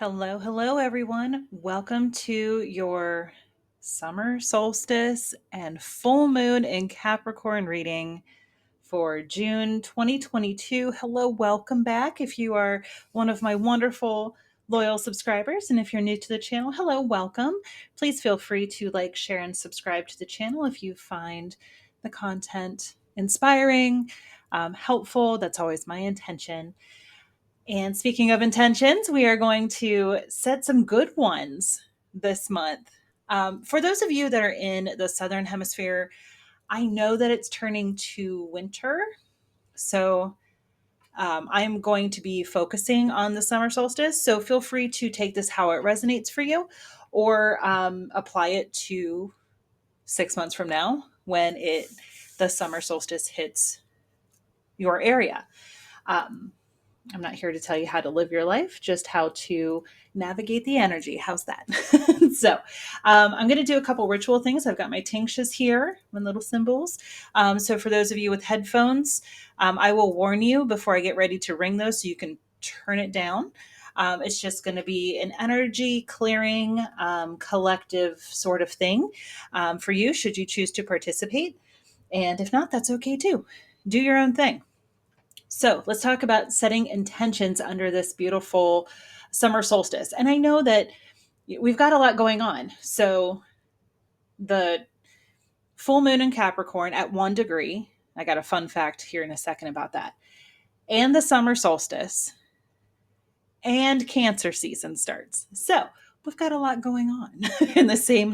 Hello, hello, everyone. Welcome to your summer solstice and full moon in Capricorn reading for June 2022. Hello, welcome back. If you are one of my wonderful loyal subscribers, and if you're new to the channel, hello, welcome. Please feel free to like, share, and subscribe to the channel if you find the content inspiring, helpful. That's always my intention. And speaking of intentions, we are going to set some good ones this month. For those of you that are in the Southern Hemisphere, I know that it's turning to winter. So I'm going to be focusing on the summer solstice. So feel free to take this how it resonates for you or apply it to 6 months from now when the summer solstice hits your area. I'm not here to tell you how to live your life, just how to navigate the energy. How's that? So, I'm going to do a couple ritual things. I've got my tinctures here, my little symbols. So, for those of you with headphones, I will warn you before I get ready to ring those so you can turn it down. It's just going to be an energy clearing, collective sort of thing for you, should you choose to participate. And if not, that's okay too. Do your own thing. So let's talk about setting intentions under this beautiful summer solstice. And I know that we've got a lot going on. So the full moon in Capricorn at 1 degree, I got a fun fact here in a second about that, and the summer solstice and Cancer season starts. So we've got a lot going on in the same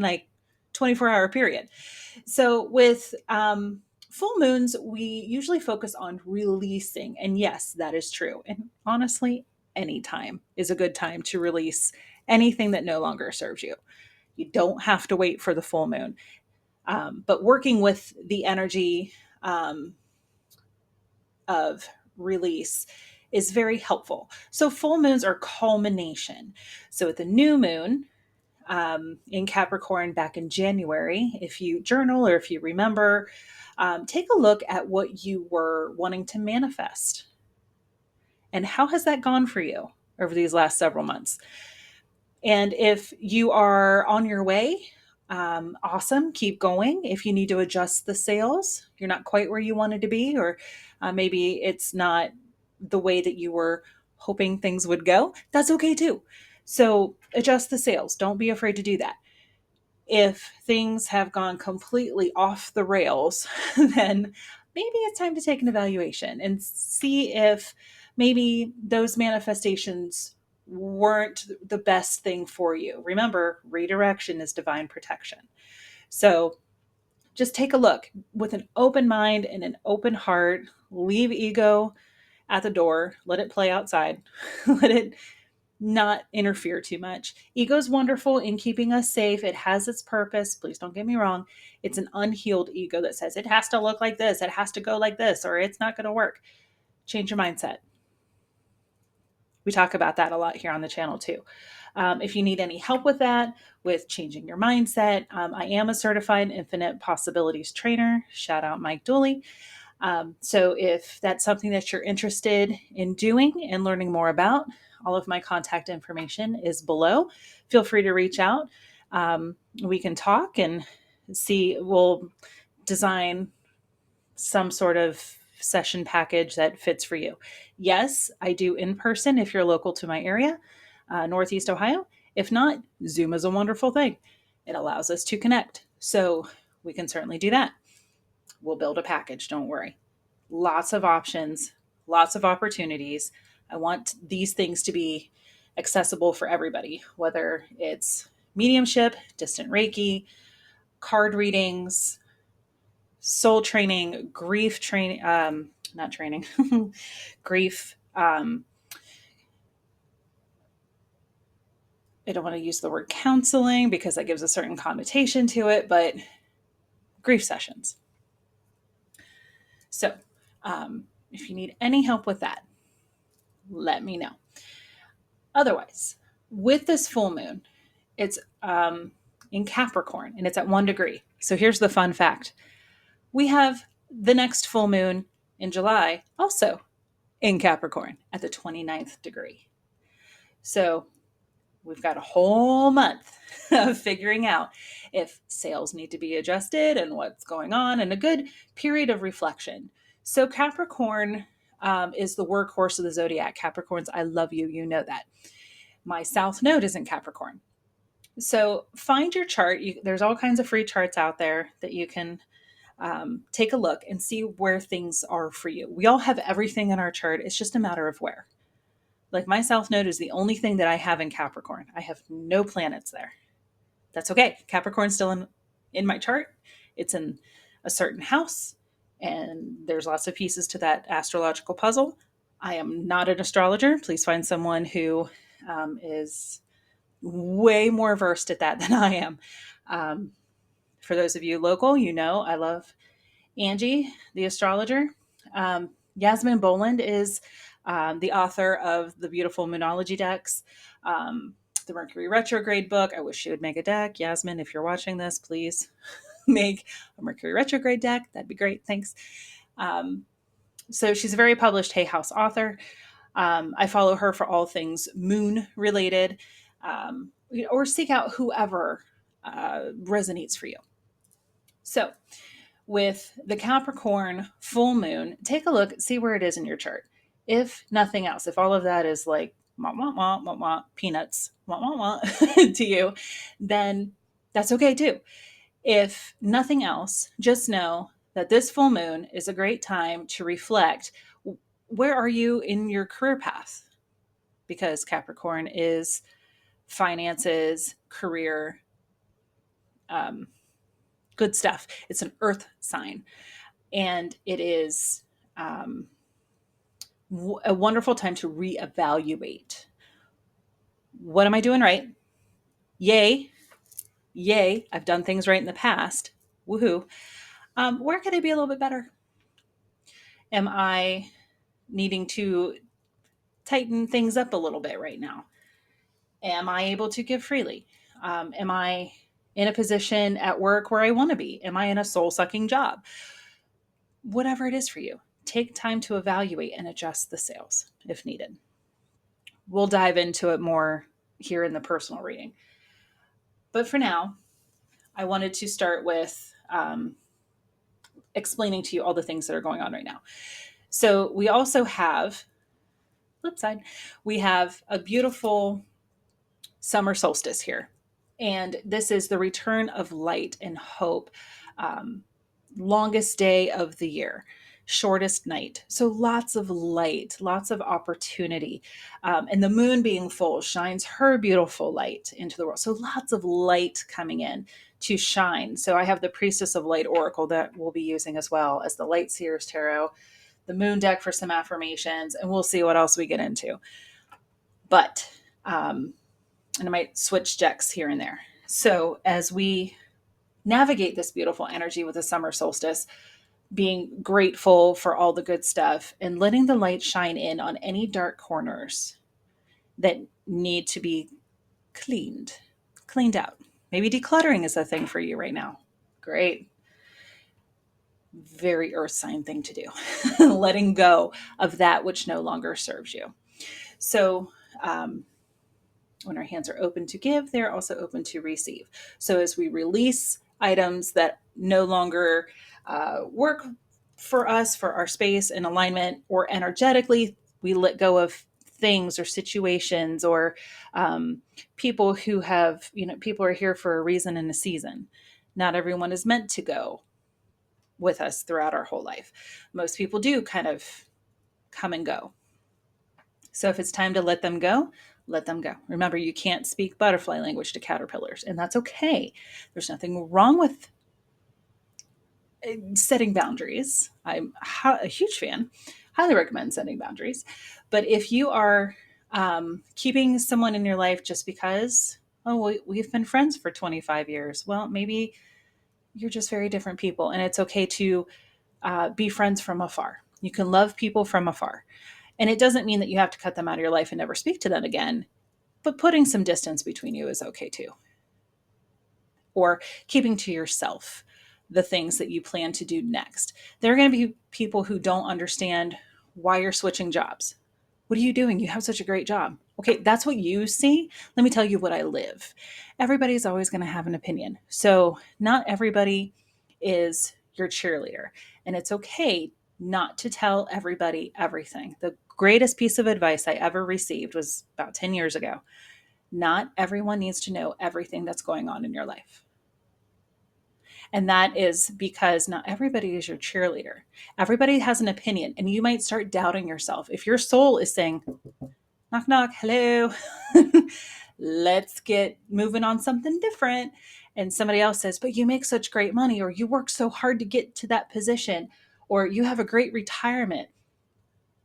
24-hour period. So with full moons, we usually focus on releasing. And yes, that is true. And honestly, any time is a good time to release anything that no longer serves you. You don't have to wait for the full moon. But working with the energy of release is very helpful. So full moons are culmination. So at the new moon, in Capricorn back in January, if you journal or if you remember, take a look at what you were wanting to manifest. And how has that gone for you over these last several months? And if you are on your way, awesome, keep going. If you need to adjust the sails, you're not quite where you wanted to be, or maybe it's not the way that you were hoping things would go, that's okay too. So adjust the sails. Don't be afraid to do that. If things have gone completely off the rails, then maybe it's time to take an evaluation and see if maybe those manifestations weren't the best thing for you. Remember, redirection is divine protection. So just take a look with an open mind and an open heart. Leave ego at the door, let it play outside, let it not interfere too much. Ego is wonderful in keeping us safe. It has its purpose. Please don't get me wrong. It's an unhealed ego that says it has to look like this, it has to go like this, or it's not going to work. Change your mindset. We talk about that a lot here on the channel too. If you need any help with that, with changing your mindset, I am a certified infinite possibilities trainer. Shout out Mike Dooley. So if that's something that you're interested in doing and learning more about, all of my contact information is below. Feel free to reach out. We can talk and see, we'll design some sort of session package that fits for you. Yes, I do in person if you're local to my area, Northeast Ohio. If not, Zoom is a wonderful thing. It allows us to connect. So we can certainly do that. We'll build a package, don't worry. Lots of options, lots of opportunities. I want these things to be accessible for everybody, whether it's mediumship, distant Reiki, card readings, soul training, grief training, not training, grief. I don't want to use the word counseling because that gives a certain connotation to it, but grief sessions. So if you need any help with that, let me know. Otherwise, with this full moon, it's in Capricorn and it's at 1 degree. So here's the fun fact. We have the next full moon in July also in Capricorn at the 29th degree. So We've got a whole month of figuring out if sales need to be adjusted and what's going on, and a good period of reflection. So, Capricorn is the workhorse of the zodiac. Capricorns, I love you. You know that. My South Node is in Capricorn. So, find your chart. There's all kinds of free charts out there that you can take a look and see where things are for you. We all have everything in our chart. It's just a matter of where. Like my South Node is the only thing that I have in Capricorn. I have no planets there. That's okay. Capricorn's still in my chart. It's in a certain house, and there's lots of pieces to that astrological puzzle. I am not an astrologer. Please find someone who is way more versed at that than I am. For those of you local, you know I love Angie, the astrologer. Yasmin Boland is the author of the beautiful Moonology decks, the Mercury retrograde book. I wish she would make a deck. Yasmin, if you're watching this, please make a Mercury retrograde deck. That'd be great. Thanks. So she's a very published Hay House author. I follow her for all things moon related, or seek out whoever resonates for you. So, with the Capricorn full moon, take a look, see where it is in your chart. If nothing else, if all of that is like wah, wah, wah, wah, wah, peanuts wah, wah, wah, to you, then that's okay too. If nothing else, just know that this full moon is a great time to reflect. Where are you in your career path? Because Capricorn is finances, career, good stuff. It's an earth sign. And it is a wonderful time to reevaluate. What am I doing right? Yay. Yay. I've done things right in the past. Woohoo. Where could I be a little bit better? Am I needing to tighten things up a little bit right now? Am I able to give freely? Am I in a position at work where I want to be? Am I in a soul sucking job? Whatever it is for you, take time to evaluate and adjust the sails if needed. We'll dive into it more here in the personal reading. But for now, I wanted to start with explaining to you all the things that are going on right now. So we also have, flip side, we have a beautiful summer solstice here. And this is the return of light and hope. Longest day of the year, shortest night. So lots of light, lots of opportunity. And the moon being full shines her beautiful light into the world. So lots of light coming in to shine. So I have the Priestess of Light Oracle that we'll be using as well as the Light Seers Tarot, the moon deck for some affirmations, and we'll see what else we get into. But, and I might switch decks here and there. So as we navigate this beautiful energy with the summer solstice, being grateful for all the good stuff and letting the light shine in on any dark corners that need to be cleaned out. Maybe decluttering is a thing for you right now. Great. Very earth sign thing to do. Letting go of that which no longer serves you. So, when our hands are open to give, they're also open to receive. So as we release items that no longer work for us, for our space and alignment, or energetically, we let go of things or situations or people who have, people are here for a reason and a season. Not everyone is meant to go with us throughout our whole life. Most people do kind of come and go. So if it's time to let them go, let them go. Remember, you can't speak butterfly language to caterpillars, and that's okay. There's nothing wrong with setting boundaries. I'm a huge fan. Highly recommend setting boundaries. But if you are keeping someone in your life just because, we've been friends for 25 years, well, maybe you're just very different people, and it's okay to be friends from afar. You can love people from afar. And it doesn't mean that you have to cut them out of your life and never speak to them again, but putting some distance between you is okay too. Or keeping to yourself the things that you plan to do next. There are going to be people who don't understand why you're switching jobs. What are you doing? You have such a great job. Okay, that's what you see. Let me tell you what I live. Everybody's always going to have an opinion. So, not everybody is your cheerleader. And it's okay not to tell everybody everything. The greatest piece of advice I ever received was about 10 years ago. Not everyone needs to know everything that's going on in your life. And that is because not everybody is your cheerleader. Everybody has an opinion, and you might start doubting yourself. If your soul is saying, knock, knock, hello, let's get moving on something different. And somebody else says, but you make such great money, or you work so hard to get to that position, or you have a great retirement.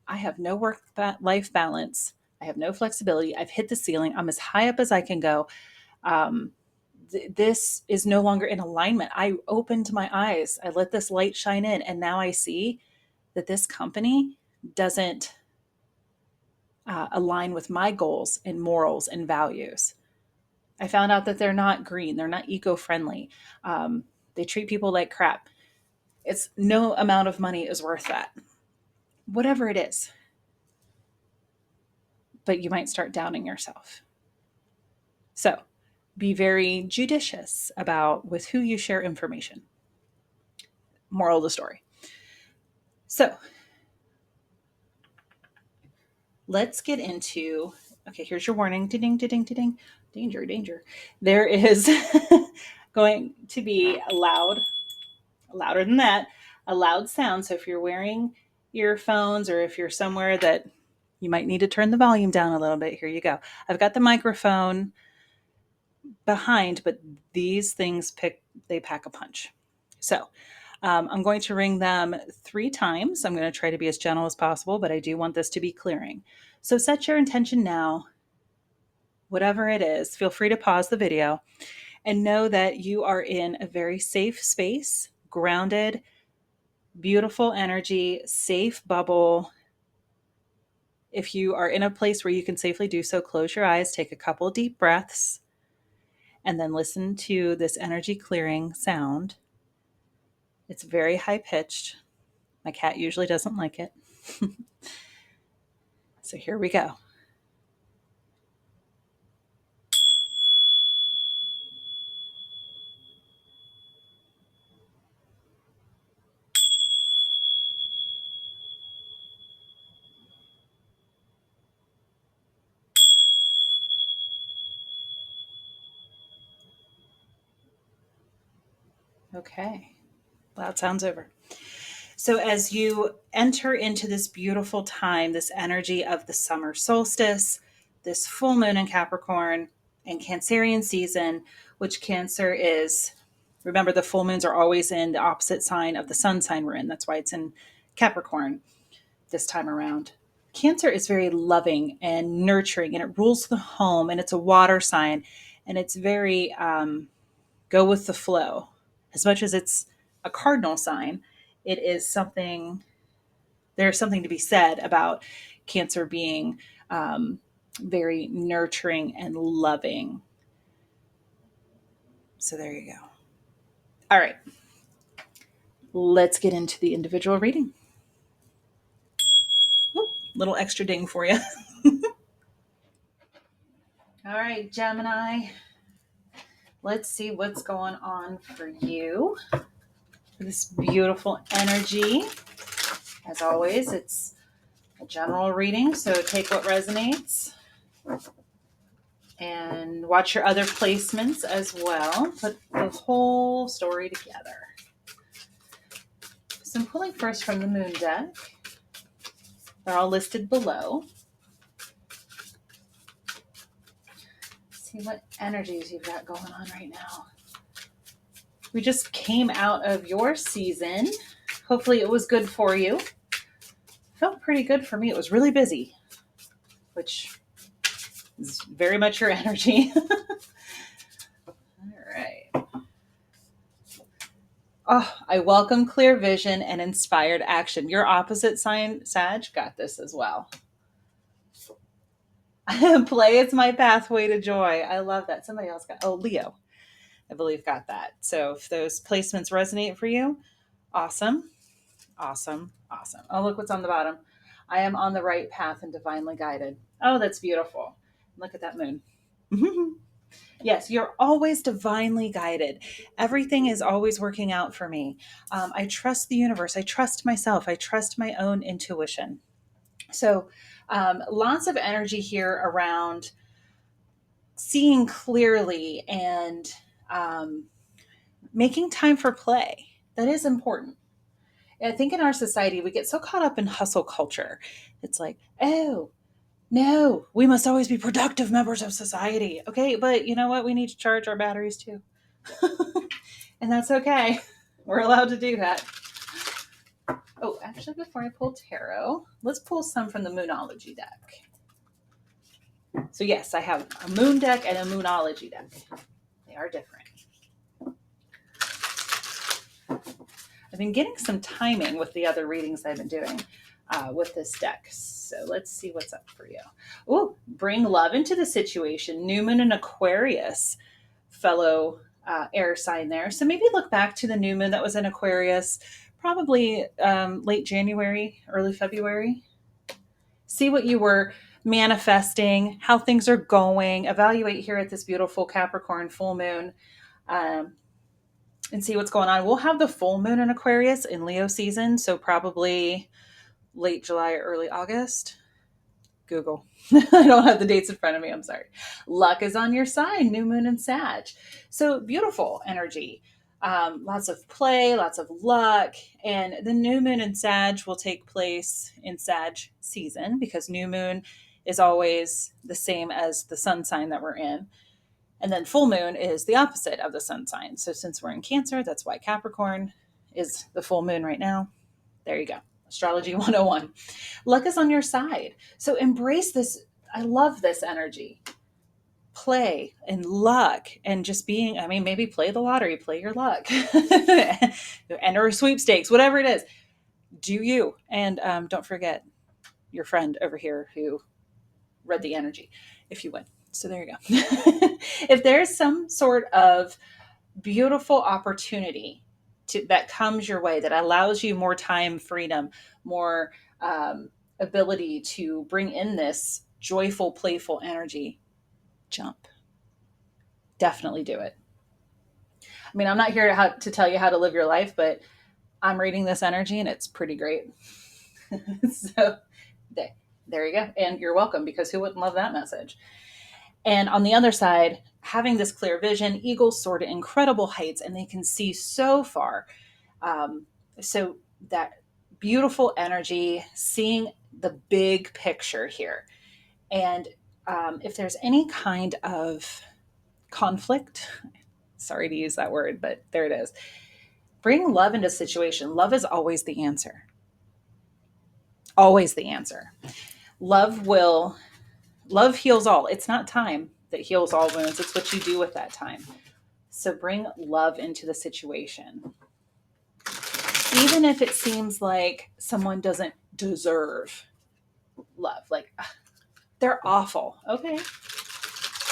I have no work life balance. I have no flexibility. I've hit the ceiling. I'm as high up as I can go. Um, this is no longer in alignment. I opened my eyes. I let this light shine in. And now I see that this company doesn't align with my goals and morals and values. I found out that they're not green. They're not eco-friendly. They treat people like crap. It's no amount of money is worth that. Whatever it is. But you might start doubting yourself. So be very judicious about with who you share information. Moral of the story. So let's get into, okay, here's your warning. Ding, ding, ding, ding, danger, danger. There is going to be louder than that, a loud sound. So if you're wearing earphones or if you're somewhere that you might need to turn the volume down a little bit, here you go. I've got the microphone behind, but these things they pack a punch. So I'm going to ring them 3 times. I'm going to try to be as gentle as possible, but I do want this to be clearing. So set your intention now, whatever it is. Feel free to pause the video and know that you are in a very safe space, grounded, beautiful energy, safe bubble. If you are in a place where you can safely do so, close your eyes, take a couple deep breaths, and then listen to this energy clearing sound. It's very high pitched. My cat usually doesn't like it. So here we go. Okay, loud sounds over. So as you enter into this beautiful time, this energy of the summer solstice, this full moon in Capricorn and Cancerian season, which Cancer is, remember the full moons are always in the opposite sign of the sun sign we're in. That's why it's in Capricorn this time around. Cancer is very loving and nurturing, and it rules the home, and it's a water sign, and it's very go with the flow. As much as it's a cardinal sign, it is something, there's something to be said about Cancer being very nurturing and loving. So there you go. All right. Let's get into the individual reading. Oop, little extra ding for you. All right, Gemini. Let's see what's going on for you. This beautiful energy. As always, it's a general reading, so take what resonates and watch your other placements as well. Put the whole story together. So I'm pulling first from the moon deck. They're all listed below. Let's see what energies you've got going on right now. We just came out of your season. Hopefully it was good for you. Felt pretty good for me. It was really busy, which is very much your energy. All right. Oh, I welcome clear vision and inspired action. Your opposite sign, Sag, got this as well. Play is my pathway to joy. I love that. Somebody else got, oh, Leo, I believe, got that. So if those placements resonate for you, awesome, awesome, awesome. Oh, look what's on the bottom. I am on the right path and divinely guided. Oh, that's beautiful. Look at that moon. Yes, you're always divinely guided. Everything is always working out for me. I trust the universe. I trust myself. I trust my own intuition. So, lots of energy here around seeing clearly and um, making time for play. That is important. I think in our society, we get so caught up in hustle culture. It's like, oh, no, we must always be productive members of society. Okay, but you know what? We need to charge our batteries too. And that's okay. We're allowed to do that. Oh, actually, before I pull tarot, let's pull some from the Moonology deck. So, yes, I have a moon deck and a Moonology deck. They are different. I've been getting some timing with the other readings I've been doing with this deck. So let's see what's up for you. Oh, bring love into the situation. New moon in Aquarius, fellow air sign there. So maybe look back to the new moon that was in Aquarius, probably late January, early February. See what you were manifesting, how things are going. Evaluate here at this beautiful Capricorn full moon. And see what's going on. We'll have the full moon in Aquarius in Leo season, so probably late July, early August. Google. I don't have the dates in front of me. I'm sorry. Luck is on your side. New moon and Sag. So beautiful energy. Lots of play, lots of luck. And the new moon and Sag will take place in Sag season because new moon is always the same as the sun sign that we're in. And then full moon is the opposite of the sun sign. So since we're in Cancer, that's why Capricorn is the full moon right now. There you go. Astrology 101. Luck is on your side. So embrace this. I love this energy. Play and luck and just being, I mean, maybe play the lottery, play your luck, enter a sweepstakes, whatever it is. Do you. And don't forget your friend over here who read the energy if you win. So there you go. If there's some sort of beautiful opportunity that comes your way that allows you more time, freedom, more ability to bring in this joyful, playful energy, jump. Definitely do it. I mean, I'm not here to tell you how to live your life, but I'm reading this energy and it's pretty great. So there you go. And you're welcome, because who wouldn't love that message? And on the other side, having this clear vision, eagles soar to incredible heights and they can see so far. So that beautiful energy, seeing the big picture here. And if there's any kind of conflict, sorry to use that word, but there it is. Bring love into a situation. Love is always the answer. Always the answer. Love heals all. It's not time that heals all wounds. It's what you do with that time. So bring love into the situation. Even if it seems like someone doesn't deserve love, like they're awful. Okay,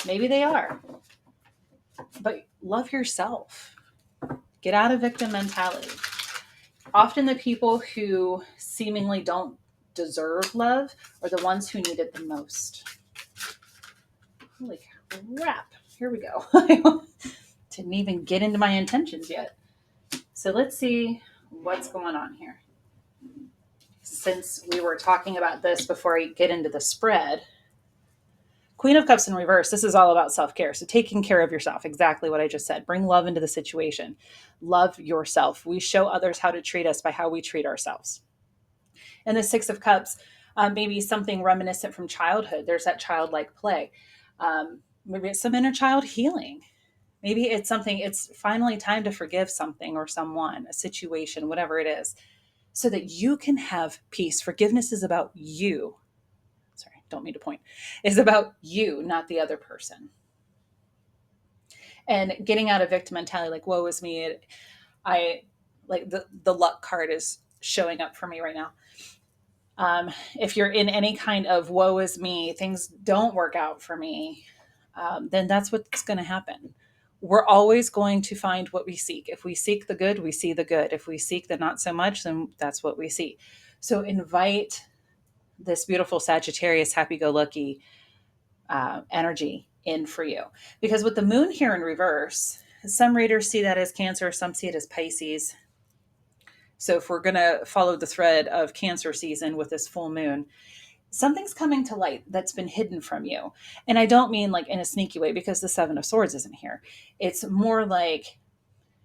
maybe they are. But love yourself. Get out of victim mentality. Often the people who seemingly don't deserve love are the ones who need it the most. Holy crap. Here we go. Didn't even get into my intentions yet. So let's see what's going on here. Since we were talking about this before I get into the spread, Queen of Cups in reverse, this is all about self-care. So taking care of yourself, exactly what I just said. Bring love into the situation. Love yourself. We show others how to treat us by how we treat ourselves. And the Six of Cups, maybe something reminiscent from childhood. There's that childlike play. Maybe it's some inner child healing. Maybe it's something, it's finally time to forgive something or someone, a situation, whatever it is, so that you can have peace. Forgiveness is about you. Sorry, don't mean to point. It's about you, not the other person. And getting out of victim mentality, like, woe is me. I like the luck card is showing up for me right now. If you're in any kind of woe is me, things don't work out for me, then that's what's going to happen. We're always going to find what we seek. If we seek the good, we see the good. If we seek the not so much, then that's what we see. So invite this beautiful Sagittarius, happy-go-lucky energy in for you. Because with the moon here in reverse, some readers see that as Cancer, some see it as Pisces. So if we're going to follow the thread of Cancer season with this full moon, something's coming to light that's been hidden from you. And I don't mean like in a sneaky way, because the Seven of Swords isn't here. It's more like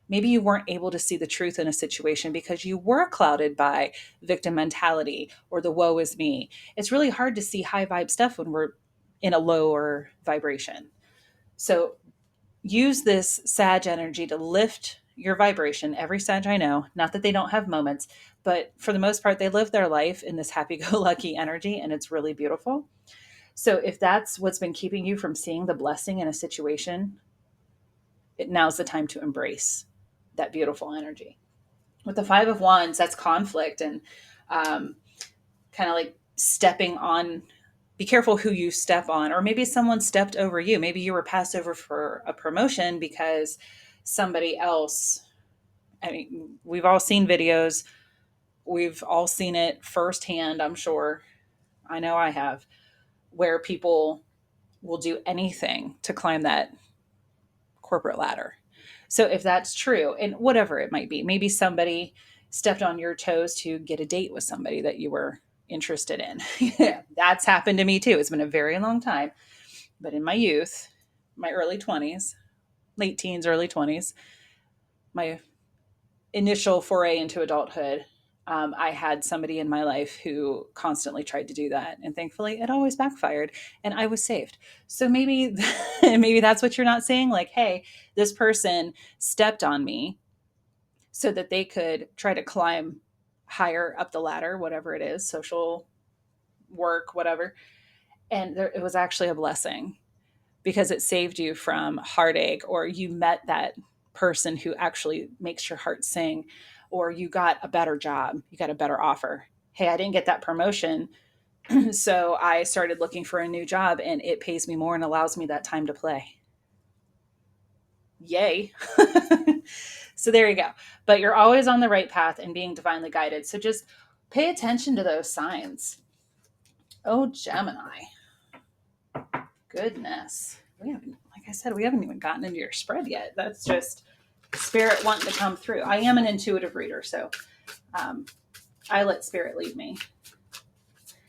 maybe you weren't able to see the truth in a situation because you were clouded by victim mentality or the woe is me. It's really hard to see high vibe stuff when we're in a lower vibration. So use this Sag energy to lift your vibration. Every Sag I know, not that they don't have moments, but for the most part, they live their life in this happy go lucky energy, and it's really beautiful. So if that's what's been keeping you from seeing the blessing in a situation, now's the time to embrace that beautiful energy. With the Five of Wands, that's conflict and kind of like stepping on. Be careful who you step on, or maybe someone stepped over you. Maybe you were passed over for a promotion because somebody else. I mean, we've all seen videos. We've all seen it firsthand, I'm sure. I know I have, where people will do anything to climb that corporate ladder. So if that's true, and whatever it might be, maybe somebody stepped on your toes to get a date with somebody that you were interested in. That's happened to me too. It's been a very long time, but in my youth, my early 20s, late teens, early 20s, my initial foray into adulthood, I had somebody in my life who constantly tried to do that, and thankfully it always backfired and I was saved. So maybe maybe that's what you're not saying, like, hey, this person stepped on me so that they could try to climb higher up the ladder, whatever it is, social work, whatever. And it was actually a blessing because it saved you from heartache, or you met that person who actually makes your heart sing, or you got a better job, you got a better offer. Hey, I didn't get that promotion. So I started looking for a new job and it pays me more and allows me that time to play. Yay. So there you go. But you're always on the right path and being divinely guided. So just pay attention to those signs. Oh, Gemini. Goodness. We haven't, like I said, we haven't even gotten into your spread yet. That's just spirit wanting to come through. I am an intuitive reader, so I let spirit lead me.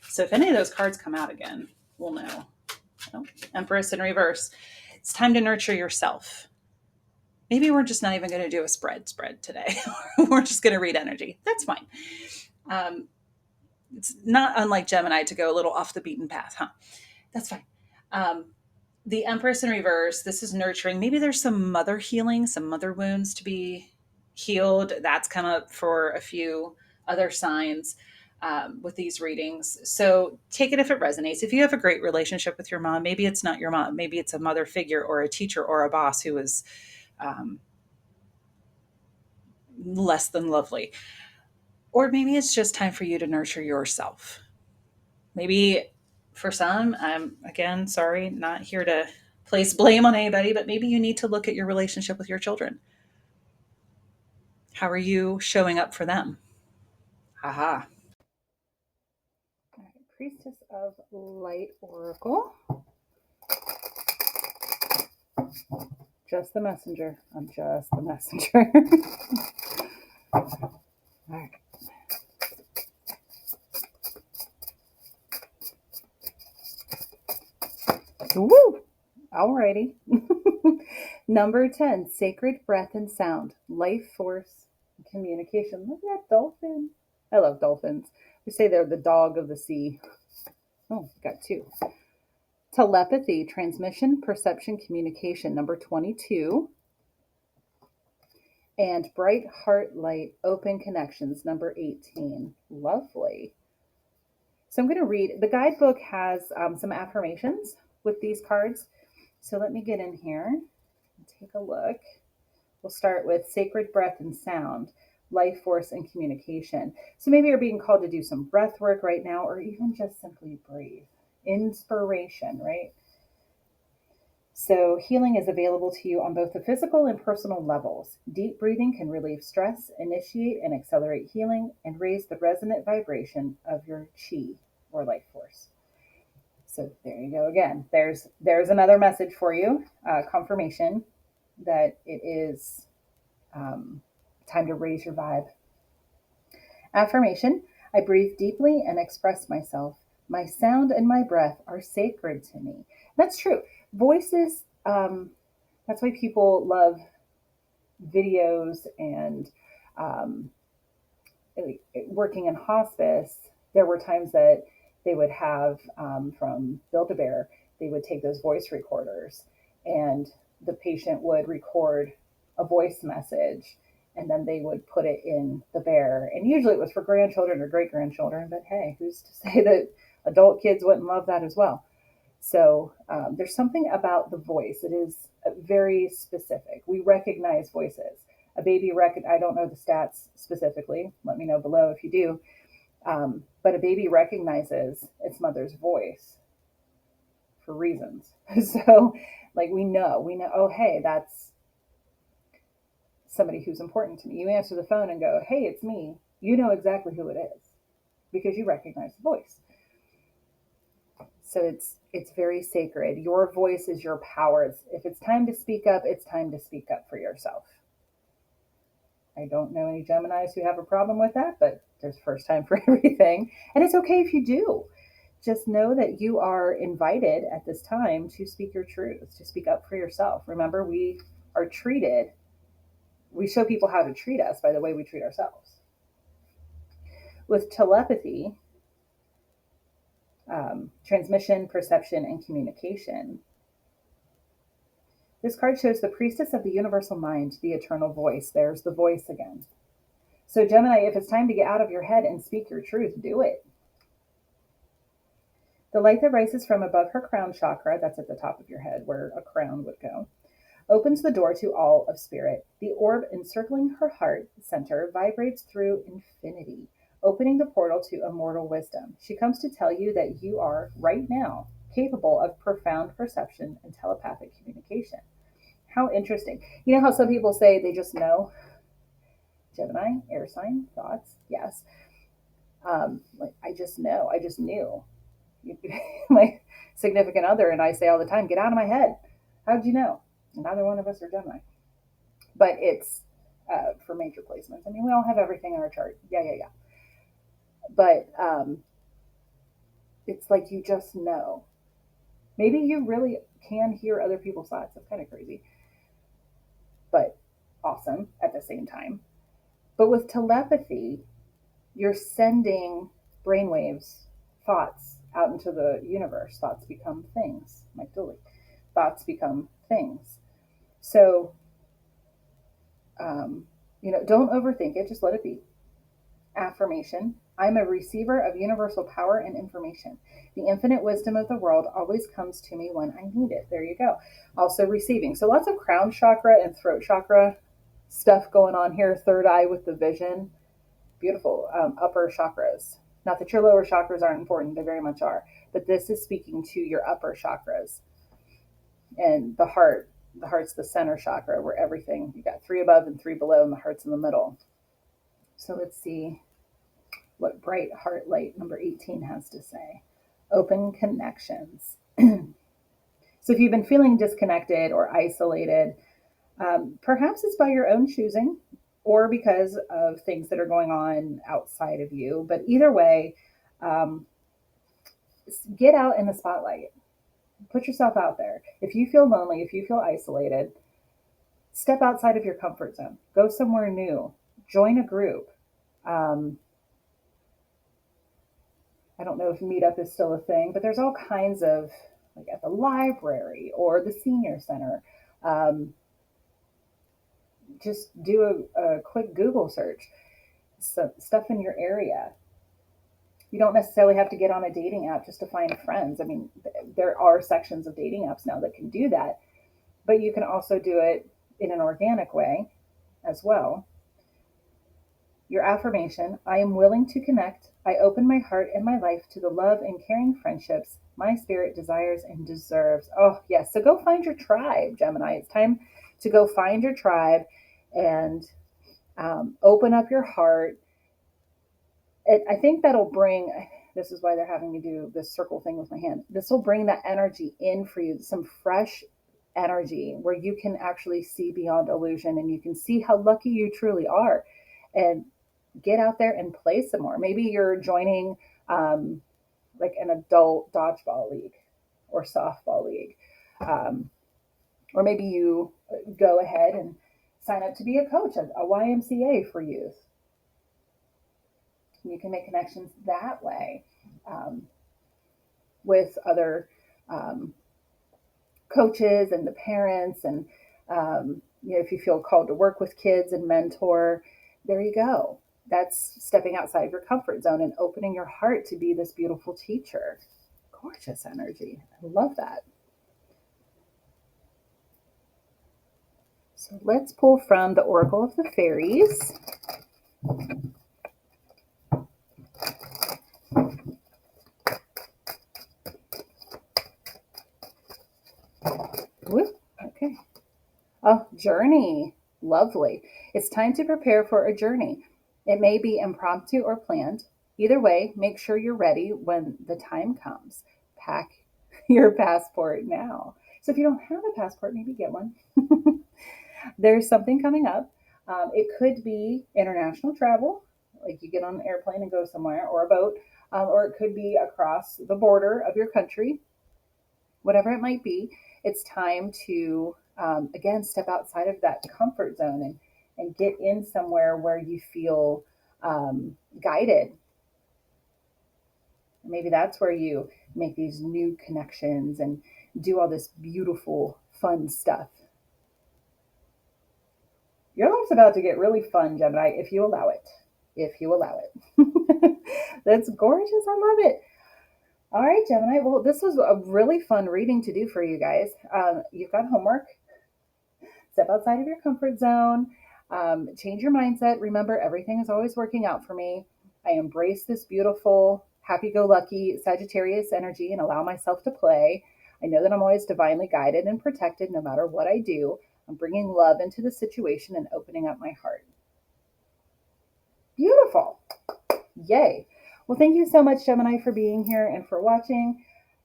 So if any of those cards come out again, we'll know. Oh, Empress in reverse. It's time to nurture yourself. Maybe we're just not even going to do a spread today. We're just going to read energy. That's fine. It's not unlike Gemini to go a little off the beaten path, huh? That's fine. The Empress in reverse, this is nurturing. Maybe there's some mother healing, some mother wounds to be healed. That's come up for a few other signs with these readings. So take it if it resonates. If you have a great relationship with your mom, maybe it's not your mom. Maybe it's a mother figure or a teacher or a boss who is less than lovely. Or maybe it's just time for you to nurture yourself. Maybe for some, I'm, again, sorry, not here to place blame on anybody, but maybe you need to look at your relationship with your children. How are you showing up for them? Haha. All right, Priestess of Light Oracle. Just the messenger. I'm just the messenger. All right. Woo! Alrighty. Number 10, sacred breath and sound, life force, communication. Look at that dolphin. I love dolphins. We say they're the dog of the sea. Oh, got two. Telepathy, transmission, perception, communication, number 22. And bright heart light, open connections, number 18. Lovely. So I'm going to read. The guidebook has some affirmations with these cards. So let me get in here and take a look. We'll start with sacred breath and sound, life force and communication. So maybe you're being called to do some breath work right now, or even just simply breathe. Inspiration, right? So healing is available to you on both the physical and personal levels. Deep breathing can relieve stress, initiate and accelerate healing, and raise the resonant vibration of your chi or life force. So there you go again. There's another message for you, confirmation that it is time to raise your vibe. Affirmation: I breathe deeply and express myself. My sound and my breath are sacred to me. That's true. Voices, that's why people love videos and um, working in hospice. There were times that they would have from Build-A-Bear, they would take those voice recorders and the patient would record a voice message and then they would put it in the bear. And usually it was for grandchildren or great grandchildren, but hey, who's to say that adult kids wouldn't love that as well? So there's something about the voice. It is very specific. We recognize voices. A baby I don't know the stats specifically. Let me know below if you do. But a baby recognizes its mother's voice for reasons. So, like we know. Oh, hey, that's somebody who's important to me. You answer the phone and go, "Hey, it's me." You know exactly who it is because you recognize the voice. So it's very sacred. Your voice is your power. If it's time to speak up, it's time to speak up for yourself. I don't know any Geminis who have a problem with that, but there's first time for everything. And it's okay if you do. Just know that you are invited at this time to speak your truth, to speak up for yourself. Remember, we show people how to treat us by the way we treat ourselves. With telepathy, transmission, perception, and communication, this card shows the priestess of the universal mind, the eternal voice. There's the voice again. So, Gemini, if it's time to get out of your head and speak your truth, do it. The light that rises from above her crown chakra, that's at the top of your head where a crown would go, opens the door to all of spirit. The orb encircling her heart center vibrates through infinity, opening the portal to immortal wisdom. She comes to tell you that you are, right now, capable of profound perception and telepathic communication. How interesting. You know how some people say they just know? Gemini, air sign, thoughts, yes. Like, I just know, I just knew. My significant other and I say all the time, get out of my head. How'd you know? Neither one of us are Gemini. But it's for major placements. I mean, we all have everything in our chart. Yeah. But it's like you just know. Maybe you really can hear other people's thoughts. That's kind of crazy, but awesome at the same time. But with telepathy, you're sending brainwaves, thoughts out into the universe. Thoughts become things. Mike Dooley. Thoughts become things. So, don't overthink it. Just let it be. Affirmation: I'm a receiver of universal power and information. The infinite wisdom of the world always comes to me when I need it. There you go. Also receiving. So lots of crown chakra and throat chakra stuff going on here. Third eye with the vision. Beautiful. Upper chakras. Not that your lower chakras aren't important, they very much are. But this is speaking to your upper chakras. And the heart. The heart's the center chakra where everything, you got 3 above and 3 below, and the heart's in the middle. So let's see what Bright Heart Light number 18 has to say. Open connections. So if you've been feeling disconnected or isolated, perhaps it's by your own choosing or because of things that are going on outside of you. But either way, um, get out in the spotlight. Put yourself out there. If you feel lonely, if you feel isolated, step outside of your comfort zone. Go somewhere new. Join a group. Um, I don't know if Meetup is still a thing, but there's all kinds of, like at the library or the senior center. Um, just do a quick Google search. So, stuff in your area. You don't necessarily have to get on a dating app just to find friends. I mean, there are sections of dating apps now that can do that, but you can also do it in an organic way as well. Your affirmation: I am willing to connect. I open my heart and my life to the love and caring friendships my spirit desires and deserves. Oh, yes. So go find your tribe, Gemini. It's time to go find your tribe and open up your heart. I think that'll bring, This is why they're having me do this circle thing with my hand. This will bring that energy in for you, some fresh energy where you can actually see beyond illusion and you can see how lucky you truly are, and get out there and play some more. Maybe you're joining like an adult dodgeball league or softball league. Or maybe you go ahead and sign up to be a coach at a YMCA for youth. And you can make connections that way um, with other um, coaches and the parents. And if you feel called to work with kids and mentor, there you go. That's stepping outside your comfort zone and opening your heart to be this beautiful teacher. Gorgeous energy. I love that. So let's pull from the Oracle of the Fairies. Whoop, okay. Oh, journey. Lovely. It's time to prepare for a journey. It may be impromptu or planned. Either way, make sure you're ready when the time comes. Pack your passport now. So if you don't have a passport, maybe get one. There's something coming up. It could be international travel, like you get on an airplane and go somewhere, or a boat, or it could be across the border of your country. Whatever it might be, it's time to, again, step outside of that comfort zone and get in somewhere where you feel guided. Maybe that's where you make these new connections and do all this beautiful, fun stuff. Your life's about to get really fun, Gemini, if you allow it. If you allow it. That's gorgeous. I love it. All right, Gemini. Well, this was a really fun reading to do for you guys. You've got homework. Step outside of your comfort zone. Change your mindset. Remember, everything is always working out for me. I embrace this beautiful, happy-go-lucky Sagittarius energy and allow myself to play. I know that I'm always divinely guided and protected no matter what I do. I'm bringing love into the situation and opening up my heart. Beautiful. Yay. Well, thank you so much, Gemini, for being here and for watching.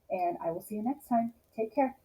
And I will see you next time. Take care.